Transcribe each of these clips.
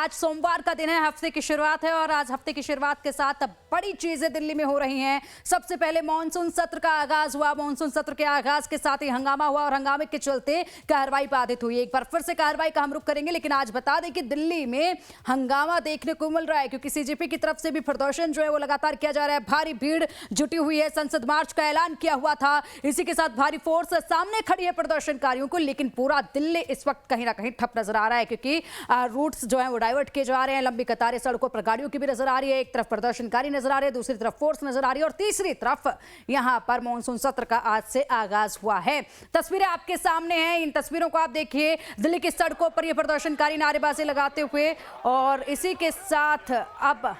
आज सोमवार का दिन है, हफ्ते की शुरुआत है और आज हफ्ते की शुरुआत के साथ बड़ी चीजें दिल्ली में हो रही हैं। सबसे पहले मॉनसून सत्र का आगाज हुआ। मॉनसून सत्र के आगाज के साथ ही हंगामा हुआ और हंगामे के चलते कार्रवाई बाधित हुई। एक बार फिर से कार्रवाई का हम रुख करेंगे, लेकिन आज बता दें कि दिल्ली में हंगामा देखने को मिल रहा है क्योंकि सीजेपी की तरफ से भी प्रदर्शन जो है वो लगातार किया जा रहा है। भारी भीड़ जुटी हुई है। संसद मार्च का ऐलान किया हुआ था, इसी के साथ भारी फोर्स सामने खड़ी है प्रदर्शनकारियों को, लेकिन पूरा दिल्ली इस वक्त कहीं ना कहीं ठप नजर आ रहा है क्योंकि रूट्स जो है वो डाइवर्ट किए जा रहे हैं। लंबी कतारें सड़कों पर गाड़ियों की भी नजर आ रही है। एक तरफ प्रदर्शनकारी नजर आ रहे हैं, दूसरी तरफ फोर्स नजर आ रही है और तीसरी तरफ यहां पर मॉनसून सत्र का आज से आगाज हुआ है। तस्वीरें आपके सामने हैं, इन तस्वीरों को आप देखिए। दिल्ली की सड़कों पर ये प्रदर्शनकारी नारेबाजी लगाते हुए और इसी के साथ अब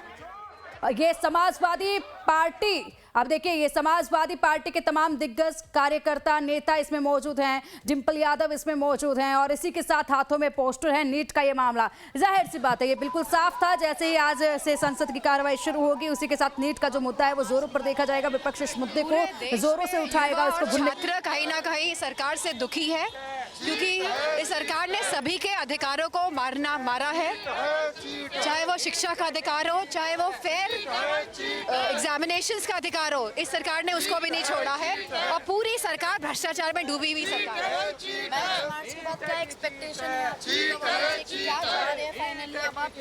ये समाजवादी पार्टी, अब देखिए ये समाजवादी पार्टी के तमाम दिग्गज कार्यकर्ता नेता इसमें मौजूद हैं। डिंपल यादव इसमें मौजूद हैं और इसी के साथ हाथों में पोस्टर है। नीट का ये मामला जाहिर सी बात है ये बिल्कुल साफ था। जैसे ही आज से संसद की कार्रवाई शुरू होगी उसी के साथ नीट का जो मुद्दा है वो जोरों पर देखा जाएगा। विपक्ष इस मुद्दे को जोरों से उठाएगा। इसको छात्र कहीं ना कहीं सरकार से दुखी है क्योंकि इस सरकार ने सभी के अधिकारों को मारा है, चाहे वो शिक्षा का अधिकार हो, चाहे वो फेयर एग्जामिनेशंस का अधिकार हो। इस सरकार ने उसको भी नहीं छोड़ा है और पूरी सरकार भ्रष्टाचार में डूबी हुई सरकार है। मार्च के बाद क्या एक्सपेक्टेशन है? क्या चाह रहे हैं फाइनली अब आप?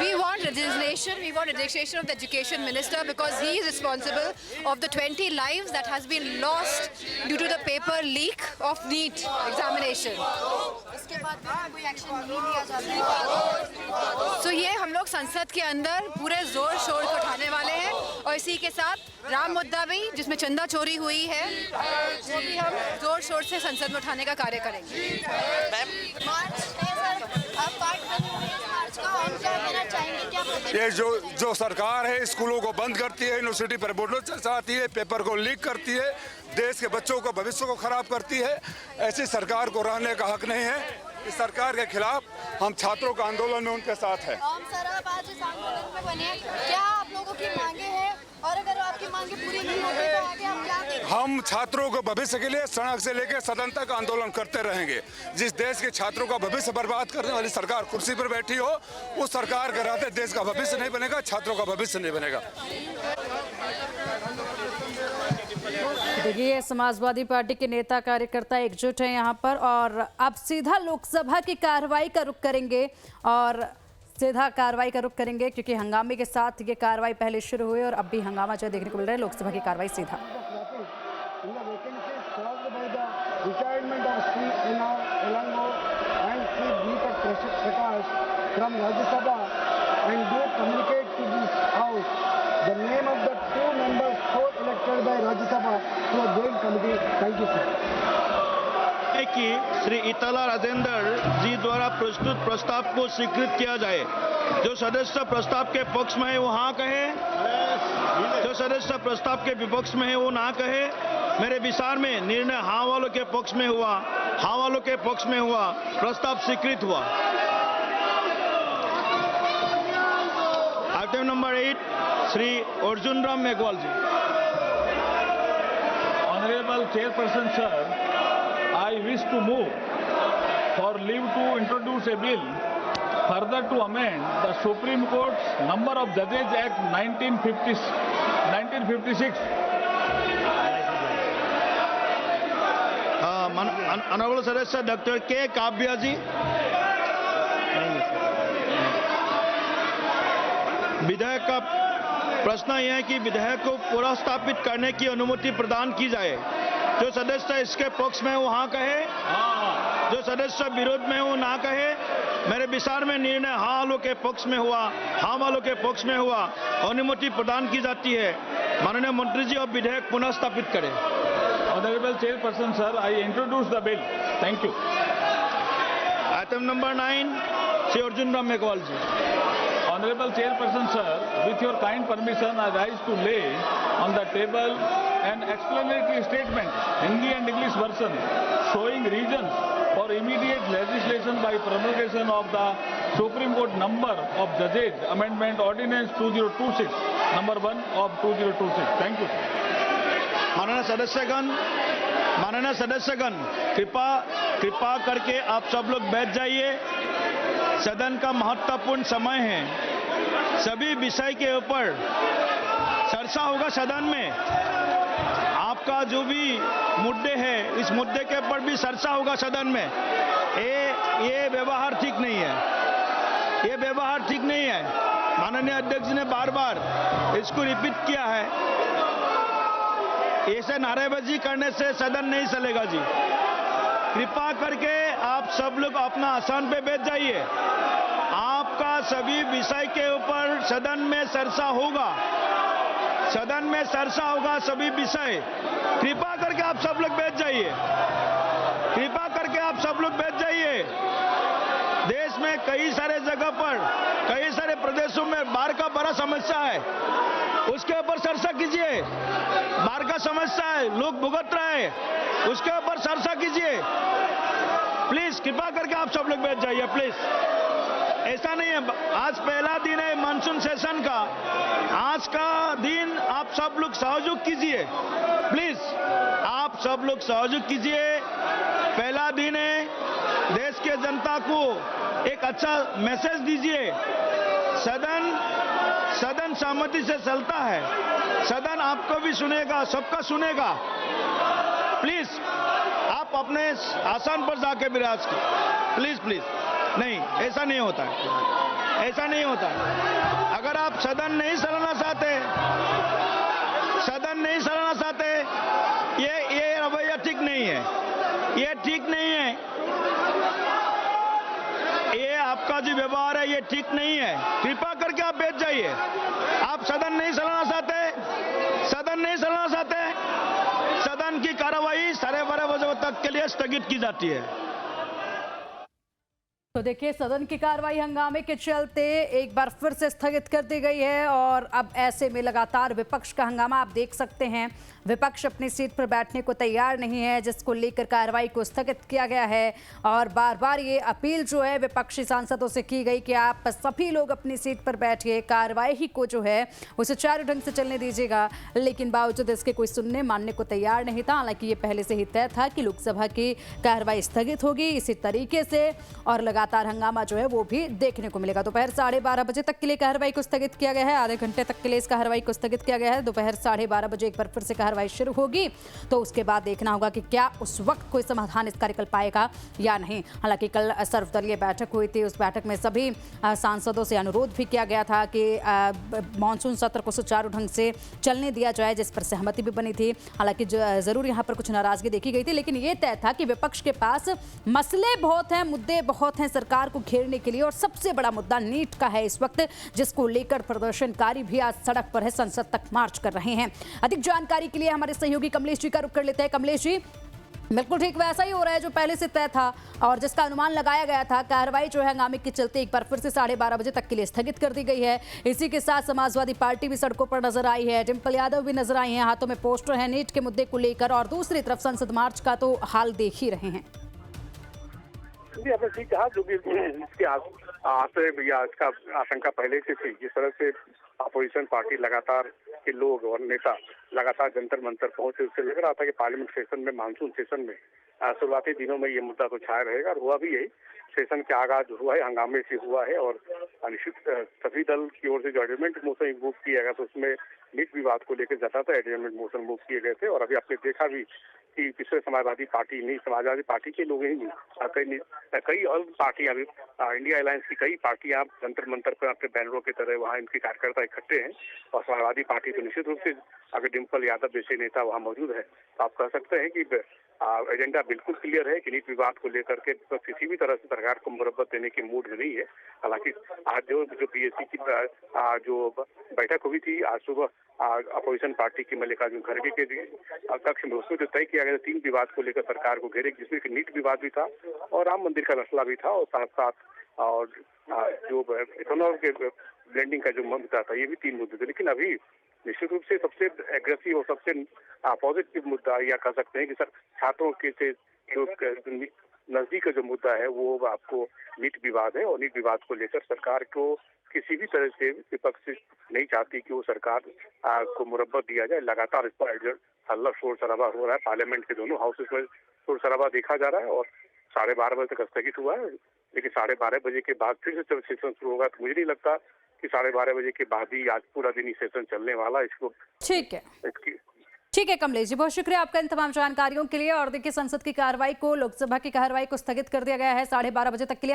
We want resignation of the education minister because he is responsible of the 20 lives that has been lost due to the paper leak of NEET examination. इसके बाद कोई एक्शन नहीं लिया जाता। तो ये हम लोग संसद के अंदर पूरे जोर शोर से उठाने वाले हैं और इसी के साथ राम मुद्दा भी जिसमें चंदा चोरी हुई है वो भी हम जोर शोर से संसद में उठाने का कार्य करेंगे। ये जो सरकार है स्कूलों को बंद करती है, यूनिवर्सिटी पर बोर्डों चलाती है, पेपर को लीक करती है, देश के बच्चों को भविष्य को खराब करती है, ऐसी सरकार को रहने का हक नहीं है। इस सरकार के खिलाफ हम छात्रों का आंदोलन में उनके साथ हैं। सर आप आज इस आंदोलन में बने, क्या आप लोगों की मांगे हैं और अगर आपकी मांगे पूरी नहीं होती तो आगे हम क्या करेंगे? हम छात्रों को भविष्य के लिए सड़क से लेकर सदन तक आंदोलन करते रहेंगे। जिस देश के छात्रों का भविष्य बर्बाद करने वाली सरकार कुर्सी पर बैठी हो, उस सरकार के रहते देश का भविष्य नहीं बनेगा, छात्रों का भविष्य नहीं बनेगा। देखिए समाजवादी पार्टी के नेता कार्यकर्ता एकजुट हैं यहाँ पर और अब सीधा लोकसभा की कार्रवाई का रुख करेंगे और सीधा कार्रवाई का रुख करेंगे क्योंकि हंगामे के साथ ये कार्रवाई पहले शुरू हुई और अब भी हंगामा जो देखने को मिल रहा है। लोकसभा की कार्रवाई सीधा The name of the two members co-elected by Rajya Sabha to a joint committee. Thank you, sir. कि श्री इताला राजेंद्र जी द्वारा प्रस्तुत प्रस्ताव को स्वीकृत किया जाए। जो सदस्य प्रस्ताव के पक्ष में है वो हाँ कहे, जो सदस्य प्रस्ताव के विपक्ष में है वो ना कहे। मेरे विचार में निर्णय हाँ वालों के पक्ष में हुआ, हाँ वालों के पक्ष में हुआ, प्रस्ताव स्वीकृत हुआ। Item number 8 Shri Arjun Ram Meghwal ji. Honorable Chairperson sir, I wish to move for leave to introduce a bill further to amend the Supreme Court's Number of Judges Act 1956. Honorable सदस्य डॉक्टर के काव्या जी। विधेयक का प्रश्न यह है कि विधेयक को पुनर्स्थापित करने की अनुमति प्रदान की जाए। जो सदस्य इसके पक्ष में वो हाँ कहे, जो सदस्य विरोध में वो ना कहे। मेरे विचार में निर्णय हाँ वालों के पक्ष में हुआ, हाँ वालों के पक्ष में हुआ, अनुमति प्रदान की जाती है। माननीय मंत्री जी अब विधेयक पुनर्स्थापित करें। Honorable Chairperson sir, I introduce the bill. Thank you. Item number 9 Shri Arjun Ram Meghwal ji. Honorable Chairperson sir, with your kind permission, I rise to lay on the table an explanatory statement, Hindi and English version, showing reasons for immediate legislation by promulgation of the Supreme Court Number of Judges Amendment Ordinance 2026, number 1 of 2026. Thank you. माननीय सदस्यगण कृपा करके आप सब लोग बैठ जाइए। सदन का महत्वपूर्ण समय है। सभी विषय के ऊपर चर्चा होगा सदन में। आपका जो भी मुद्दे हैं, इस मुद्दे के ऊपर भी चर्चा होगा सदन में। ये व्यवहार ठीक नहीं है, ये व्यवहार ठीक नहीं है। माननीय अध्यक्ष ने बार बार इसको रिपीट किया है। ऐसे नारेबाजी करने से सदन नहीं चलेगा जी। कृपा करके आप सब लोग अपना आसन पे बैठ जाइए। आपका सभी विषय के ऊपर सदन में चर्चा होगा, सदन में चर्चा होगा सभी विषय। कृपा करके आप सब लोग बैठ जाइए, कृपा करके आप सब लोग बैठ जाइए। देश में कई सारे जगह पर, कई सारे प्रदेशों में बाढ़ का बड़ा समस्या है, उसके ऊपर चर्चा कीजिए। बाढ़ का समस्या है, लोग भुगत रहे हैं, उसके ऊपर चर्चा कीजिए। प्लीज कृपा करके आप सब लोग बैठ जाइए प्लीज। ऐसा नहीं है, आज पहला दिन है मानसून सेशन का। आज का दिन आप सब लोग सहयोग कीजिए प्लीज, आप सब लोग सहयोग कीजिए। पहला दिन है, देश के जनता को एक अच्छा मैसेज दीजिए। सदन सहमति से चलता है, सदन आपको भी सुनेगा, सबका सुनेगा। प्लीज आप अपने आसन पर जाके विराज कीजिए प्लीज प्लीज। नहीं, ऐसा नहीं होता है, ऐसा नहीं होता है। अगर आप सदन नहीं चलाना चाहते, सदन नहीं चलाना चाहते, ये रवैया ठीक नहीं है, ये ठीक नहीं है। ये आपका जो व्यवहार है ये ठीक नहीं है। कृपा करके आप बैठ जाइए। आप सदन नहीं चलाना चाहते, सदन नहीं चलाना चाहते, सदन की कार्रवाई 12:30 बजे तक के लिए स्थगित की जाती है। तो देखिए, सदन की कार्रवाई हंगामे के चलते एक बार फिर से स्थगित कर दी गई है और अब ऐसे में लगातार विपक्ष का हंगामा आप देख सकते हैं। विपक्ष अपनी सीट पर बैठने को तैयार नहीं है, जिसको लेकर कार्रवाई को स्थगित किया गया है। और बार बार ये अपील जो है विपक्षी सांसदों से की गई कि आप सभी लोग अपनी सीट पर बैठिए, कार्रवाई को जो है वो सुचारू ढंग से चलने दीजिएगा। लेकिन बावजूद इसके कोई सुनने मानने को तैयार नहीं था। हालांकि ये पहले से ही तय था कि लोकसभा की कार्रवाई स्थगित होगी इसी तरीके से, और लगातार हंगामा जो है वो भी देखने को मिलेगा। दोपहर 12:30 बजे तक के लिए कार्रवाई को स्थगित किया गया है। आधे घंटे तक के लिए इस कार्रवाई को स्थगित किया गया है। दोपहर 12:30 बजे एक बार फिर से कार्रवाई शुरू होगी, तो उसके बाद देखना होगा कि क्या उस वक्त कोई समाधान इसका निकल पाएगा या नहीं। हालांकि कल सर्वदलीय बैठक हुई थी, उस बैठक में सभी सांसदों से अनुरोध भी किया गया था कि मानसून सत्र को सुचारू ढंग से चलने दिया जाए, जिस पर सहमति भी बनी थी। हालांकि जरूर यहाँ पर कुछ नाराजगी देखी गई थी, लेकिन ये तय था कि विपक्ष के पास मसले बहुत हैं, मुद्दे बहुत हैं सरकार को घेरने के लिए, और सबसे बड़ा मुद्दा नीट का है इस वक्त, जिसको लेकर प्रदर्शनकारी भी आज सड़क पर है, संसद तक मार्च कर रहे हैं। अधिक जानकारी के लिए हमारे सहयोगी कमलेश जी का रुख कर लेते हैं। कमलेश जी, बिल्कुल ठीक वैसा ही हो रहा है जो पहले से तय था और जिसका अनुमान लगाया गया था। कार्रवाई जो है हंगामे के चलते एक बार फिर से 12:30 बजे तक के लिए स्थगित कर दी गई है। इसी के साथ समाजवादी पार्टी भी सड़कों पर नजर आई है, डिम्पल यादव भी नजर आई हैं, हाथों में पोस्टर है नीट के मुद्दे को लेकर, और दूसरी तरफ संसद मार्च का तो हाल देख ही रहे हैं। आपने ठीक कहा, जो भी इसके आशय या इसका आशंका पहले से थी। जिस तरह से अपोजिशन पार्टी लगातार के लोग और नेता लगातार जंतर मंतर पहुंचे, उससे लग रहा था कि पार्लियामेंट सेशन में, मानसून सेशन में शुरुआती दिनों में ये मुद्दा तो छाया रहेगा, और हुआ भी यही। सेशन का आगाज हुआ है, हंगामे से हुआ है, और निश्चित सभी दल की ओर से जो एडजर्नमेंट मोशन मूव किया गया, तो उसमें नीट विवाद को लेकर ज्यादातर एडजर्नमेंट मोशन मूव किए गए थे। और अभी आपने देखा भी कि पिछले समाजवादी पार्टी नहीं, समाजवादी पार्टी के लोग ही नहीं, कई और पार्टियां भी, इंडिया अलायंस की कई पार्टियां जंतर मंतर पर अपने बैनरों की तरह वहाँ इनके कार्यकर्ता इकट्ठे हैं। और समाजवादी पार्टी तो निश्चित रूप से, अगर डिम्पल यादव जैसे नेता वहाँ मौजूद है, तो आप कह सकते हैं कि एजेंडा बिल्कुल क्लियर है कि नीट विवाद को लेकर के तो किसी भी तरह से सरकार को मुरब्बत देने की मूड में नहीं है। हालांकि आज जो पीएससी की जो बैठक हुई थी आज सुबह अपोजिशन पार्टी की मल्लिकार्जुन खड़गे के कक्ष में, उसमें जो तय किया गया 3 विवाद को लेकर सरकार को घेरे, जिसमें कि नीट विवाद भी था और राम मंदिर का मसला भी था, और साथ साथ और जो इथेनॉल के ब्लेंडिंग का जो मुद्दा था, ये भी 3 मुद्दे थे। लेकिन अभी निश्चित रूप से सबसे एग्रेसिव और सबसे पॉजिटिव मुद्दा या कह सकते हैं कि सर छात्रों के से जो नजदीक का जो मुद्दा है वो आपको नीट विवाद है। और नीट विवाद को लेकर सरकार को किसी भी तरह से विपक्ष नहीं चाहती कि वो सरकार को मुरब्बत दिया जाए। लगातार इस पर हल्ला शोर शराबा हो रहा है, पार्लियामेंट के दोनों हाउसेस में शोर शराबा देखा जा रहा है, और 12:30 बजे तक स्थगित हुआ है। लेकिन 12:30 बजे के बाद फिर से जब सेशन शुरू होगा तो मुझे नहीं लगता कि 12:30 बजे के बाद ही आज पूरा दिन ही सेशन चलने वाला। इसको ठीक है, इसकी ठीक है कमलेश जी, बहुत शुक्रिया आपका इन तमाम जानकारियों के लिए। और देखिए, संसद की कार्रवाई को, लोकसभा की कार्रवाई को स्थगित कर दिया गया है 12:30 बजे तक के लिए। आप